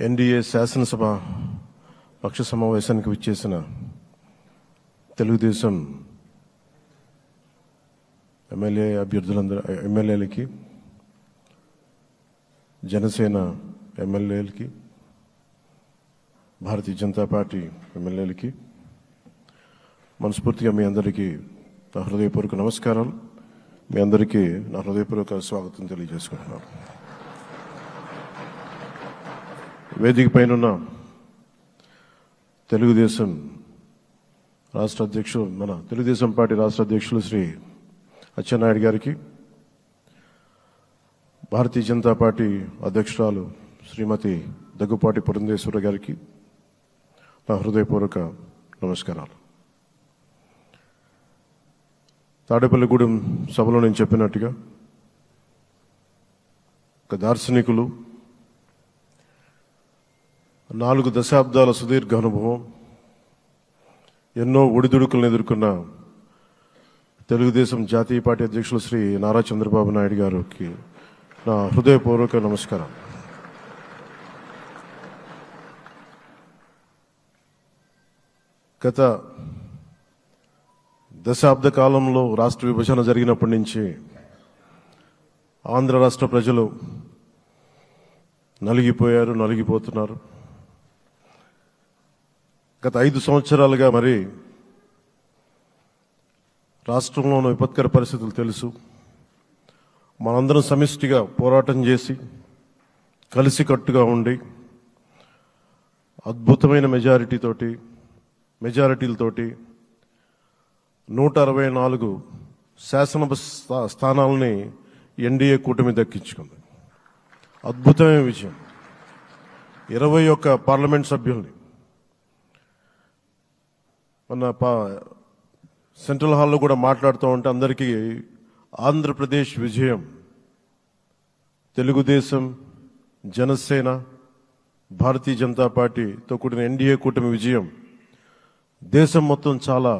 NDA శాసనసభ పక్ష సమావేశానికి విచ్చేసిన తెలుగుదేశం ఎమ్మెల్యేలకి, జనసేన ఎమ్మెల్యేలకి, భారతీయ జనతా పార్టీ ఎమ్మెల్యేలకి మనస్ఫూర్తిగా మీ అందరికీ నా హృదయపూర్వక నమస్కారాలు. మీ అందరికీ నా హృదయపూర్వక స్వాగతం తెలియజేసుకుంటున్నాను. వేదిక పైన తెలుగుదేశం రాష్ట్ర అధ్యక్షులు, మన తెలుగుదేశం పార్టీ రాష్ట్ర అధ్యక్షులు శ్రీ అచ్చెన్నాయుడు గారికి, భారతీయ జనతా పార్టీ అధ్యక్షురాలు శ్రీమతి దగ్గుపాటి పురంధేశ్వర గారికి నా హృదయపూర్వక నమస్కారాలు. తాడేపల్లిగూడెం సభలో నేను చెప్పినట్టుగా ఒక దార్శనికులు, 4 దశాబ్దాల సుదీర్ఘ అనుభవం, ఎన్నో ఒడిదుడుకులను ఎదుర్కొన్న తెలుగుదేశం జాతీయ పార్టీ అధ్యక్షులు శ్రీ నారా చంద్రబాబు నాయుడు గారికి నా హృదయపూర్వక నమస్కారం. గత దశాబ్ద కాలంలో రాష్ట్ర విభజన జరిగినప్పటి నుంచి ఆంధ్ర రాష్ట్ర ప్రజలు నలిగిపోతున్నారు. గత 5 సంవత్సరాలుగా మరి రాష్ట్రంలోని విపత్కర పరిస్థితులు తెలుసు. మనందరం సమిష్టిగా పోరాటం చేసి కలిసికట్టుగా ఉండి అద్భుతమైన మెజారిటీలతోటి 164 శాసనసభ స్థానాలని ఎన్డీఏ కూటమి దక్కించుకుంది. అద్భుతమైన విజయం. 21 పార్లమెంట్ సభ్యుల్ని మన సెంట్రల్ హాల్లో కూడా మాట్లాడుతూ ఉంటే అందరికీ ఆంధ్రప్రదేశ్ విజయం, తెలుగుదేశం, జనసేన, భారతీయ జనతా పార్టీతో కూడిన ఎన్డీఏ కూటమి విజయం దేశం మొత్తం చాలా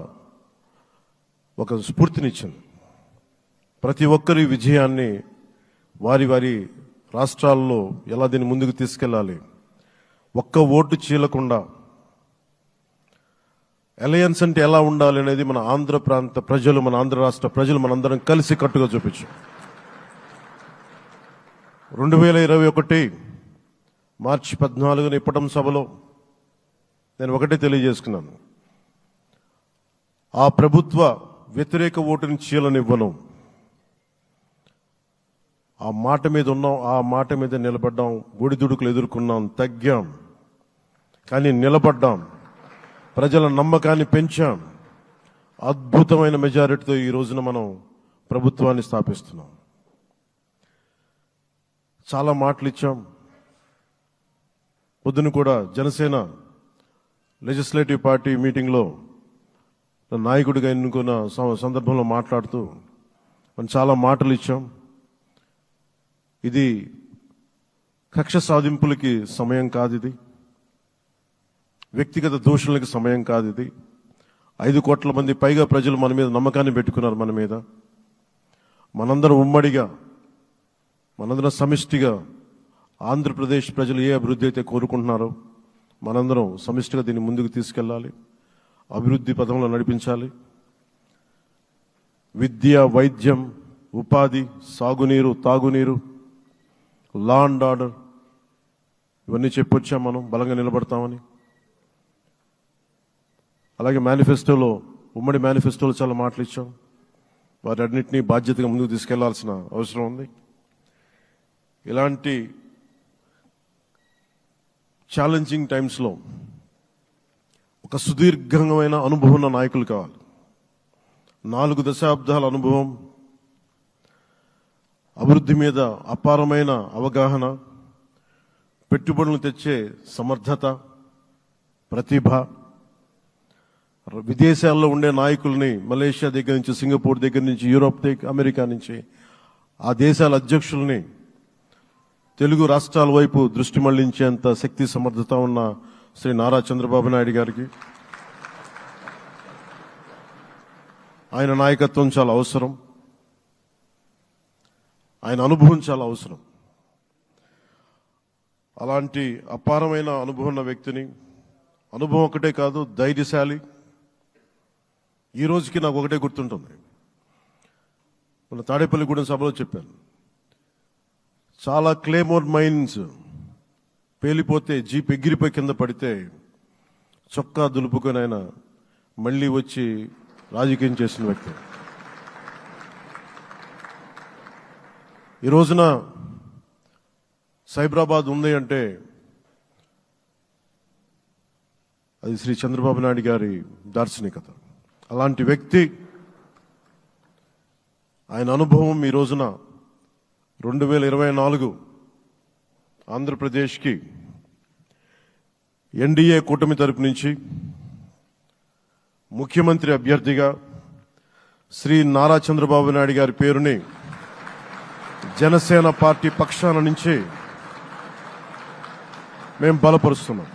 ఒక స్ఫూర్తినిచ్చింది. ప్రతి ఒక్కరి విజయాన్ని వారి వారి రాష్ట్రాల్లో ఎలా దీన్ని ముందుకు తీసుకెళ్ళాలి, ఒక్క ఓటు చీలకుండా అలయన్స్ అంటే ఎలా ఉండాలి అనేది మన ఆంధ్ర ప్రాంత ప్రజలు, మన ఆంధ్ర రాష్ట్ర ప్రజలు మనందరం కలిసి కట్టుగా చూపించాం. 2021 మార్చి 14 ఇప్పటం సభలో నేను ఒకటే తెలియజేసుకున్నాను, ఆ ప్రభుత్వ వ్యతిరేక ఓటుని చీలనివ్వను. ఆ మాట మీద ఉన్నాం, ఆ మాట మీద నిలబడ్డాం. ఒడిదుడుకులు ఎదుర్కొన్నాం, తగ్గాం, కానీ నిలబడ్డాం. ప్రజల నమ్మకాన్ని పెంచాం. అద్భుతమైన మెజారిటీతో ఈ రోజున మనం ప్రభుత్వాన్ని స్థాపిస్తున్నాం. చాలా మాటలు ఇచ్చాం. పొద్దున కూడా జనసేన లెజిస్లేటివ్ పార్టీ మీటింగ్లో నాయకుడిగా ఎన్నుకున్న సందర్భంలో మాట్లాడుతూ మనం చాలా మాటలు ఇచ్చాం. ఇది కక్ష సాధింపులకి సమయం కాదు, ఇది వ్యక్తిగత దూషణలకి సమయం కాదు. ఇది 5 కోట్ల మంది పైగా ప్రజలు మన మీద నమ్మకాన్ని పెట్టుకున్నారు. మన మీద మనందరం ఉమ్మడిగా, మనందరం సమిష్టిగా ఆంధ్రప్రదేశ్ ప్రజలు ఏ అభివృద్ధి అయితే కోరుకుంటున్నారో మనందరం సమిష్టిగా దీన్ని ముందుకు తీసుకెళ్ళాలి, అభివృద్ధి పథంలో నడిపించాలి. విద్య, వైద్యం, ఉపాధి, సాగునీరు, తాగునీరు, లా అండ్ ఆర్డర్ ఇవన్నీ చెప్పొచ్చాం. మనం బలంగా నిలబడతామని. అలాగే మేనిఫెస్టోలో, ఉమ్మడి మేనిఫెస్టోలో చాలా మాటలు ఇచ్చాం. వాటన్నిటినీ బాధ్యతగా ముందుకు తీసుకెళ్లాల్సిన అవసరం ఉంది. ఇలాంటి ఛాలెంజింగ్ టైమ్స్లో ఒక సుదీర్ఘమైన అనుభవం ఉన్న నాయకులు కావాలి. 4 దశాబ్దాల అనుభవం, అభివృద్ధి మీద అపారమైన అవగాహన, పెట్టుబడులు తెచ్చే సమర్థత, ప్రతిభ. విదేశాల్లో ఉండే నాయకుల్ని, మలేషియా దగ్గర నుంచి, సింగపూర్ దగ్గర నుంచి, యూరోప్ దగ్గర, అమెరికా నుంచి, ఆ దేశాల అధ్యక్షుల్ని తెలుగు రాష్ట్రాల వైపు దృష్టి మళ్లించేంత శక్తి, సమర్థత ఉన్న శ్రీ నారా చంద్రబాబు నాయుడు గారికి ఆయన నాయకత్వం చాలా అవసరం. ఆయన అనుభవం చాలా అవసరం. అలాంటి అపారమైన అనుభవం ఉన్న వ్యక్తిని, అనుభవం ఒకటే కాదు, ధైర్యశాలి. ఈ రోజుకి నాకు ఒకటే గుర్తుంటుంది. మన తాడేపల్లిగూడెం సభలో చెప్పాను, చాలా క్లేమోర్ మైన్స్ పేలిపోతే జీప్ ఎగిరిపోయి కింద పడితే చొక్కా దులుపుకొని ఆయన మళ్ళీ వచ్చి రాజకీయం చేసిన వ్యక్తి. ఈ రోజున సైబరాబాద్ ఉంది అంటే అది శ్రీ చంద్రబాబు నాయుడు గారి దార్శనికత. అలాంటి వ్యక్తి, ఆయన అనుభవం ఈ రోజున 2024 ఆంధ్రప్రదేశ్కి ఎన్డీఏ కూటమి తరపు నుంచి ముఖ్యమంత్రి అభ్యర్థిగా శ్రీ నారా చంద్రబాబు నాయుడు గారి పేరుని జనసేన పార్టీ పక్షాన నుంచి మేము బలపరుస్తున్నాం.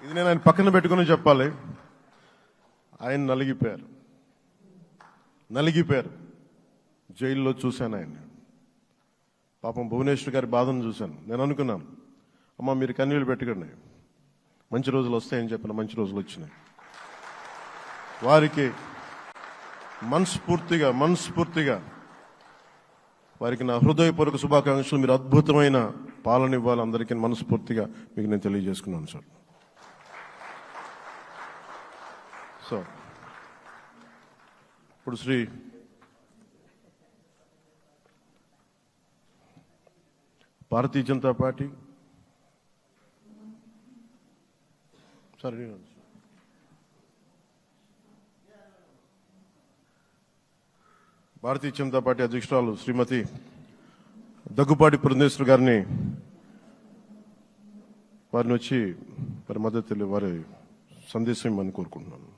ఇది నేను ఆయన పక్కన పెట్టుకుని చెప్పాలి. ఆయన నలిగిపోయారు. జైల్లో చూశాను ఆయన. పాపం భువనేశ్వర్ గారి బాధను చూశాను. నేను అనుకున్నాను, అమ్మ మీరు కన్నీళ్ళు పెట్టకండి, మంచి రోజులు వస్తాయని చెప్పిన మంచి రోజులు వచ్చినాయి. వారికి మనస్ఫూర్తిగా వారికి నా హృదయపూర్వక శుభాకాంక్షలు. మీరు అద్భుతమైన పాలన ఇవ్వాలి, అందరికీ మనస్ఫూర్తిగా మీకు నేను తెలియజేసుకున్నాను సార్. సో ఇప్పుడు శ్రీ భారతీయ జనతా పార్టీ అధ్యక్షురాలు శ్రీమతి దగ్గుపాటి పురంధేశ్వరి గారిని వారిని వచ్చి వారి మద్దతు వారి సందేశం ఇవ్వమని కోరుకుంటున్నాను.